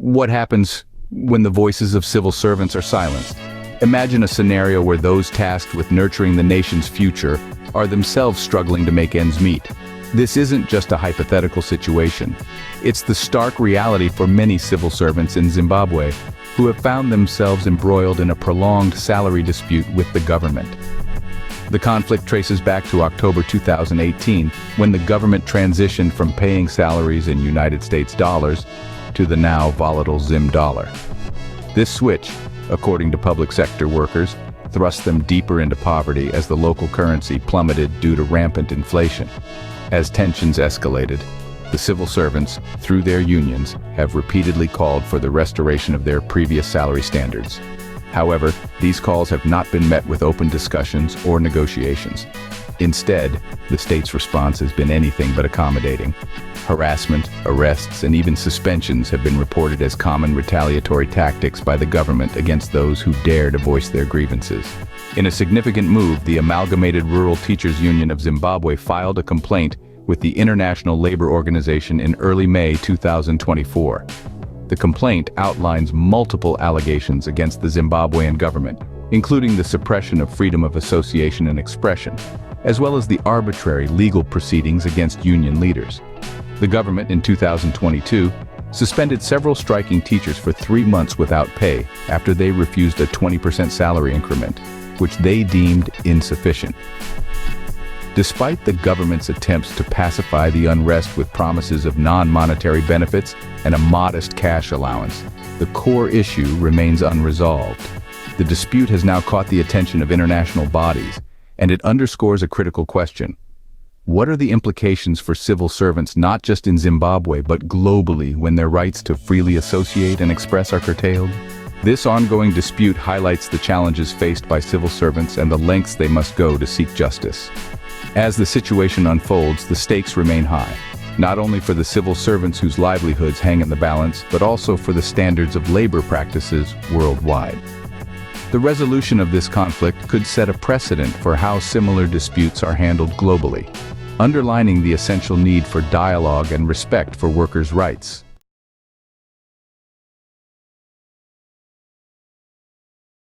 What happens when the voices of civil servants are silenced? Imagine a scenario where those tasked with nurturing the nation's future are themselves struggling to make ends meet. This isn't just a hypothetical situation. It's the stark reality for many civil servants in Zimbabwe who have found themselves embroiled in a prolonged salary dispute with the government. The conflict traces back to October 2018, when the government transitioned from paying salaries in United States dollars to the now volatile Zim dollar. This switch, according to public sector workers, thrust them deeper into poverty as the local currency plummeted due to rampant inflation. As tensions escalated, the civil servants, through their unions, have repeatedly called for the restoration of their previous salary standards. However, these calls have not been met with open discussions or negotiations. Instead, the state's response has been anything but accommodating. Harassment, arrests, and even suspensions have been reported as common retaliatory tactics by the government against those who dare to voice their grievances. In a significant move, the Amalgamated Rural Teachers Union of Zimbabwe filed a complaint with the International Labor Organization in early May 2024. The complaint outlines multiple allegations against the Zimbabwean government, including the suppression of freedom of association and expression, as well as the arbitrary legal proceedings against union leaders. The government, in 2022, suspended several striking teachers for 3 months without pay after they refused a 20% salary increment, which they deemed insufficient. Despite the government's attempts to pacify the unrest with promises of non-monetary benefits and a modest cash allowance, the core issue remains unresolved. The dispute has now caught the attention of international bodies, and it underscores a critical question. What are the implications for civil servants not just in Zimbabwe but globally when their rights to freely associate and express are curtailed? This ongoing dispute highlights the challenges faced by civil servants and the lengths they must go to seek justice. As the situation unfolds, the stakes remain high, not only for the civil servants whose livelihoods hang in the balance, but also for the standards of labor practices worldwide. The resolution of this conflict could set a precedent for how similar disputes are handled globally, underlining the essential need for dialogue and respect for workers' rights.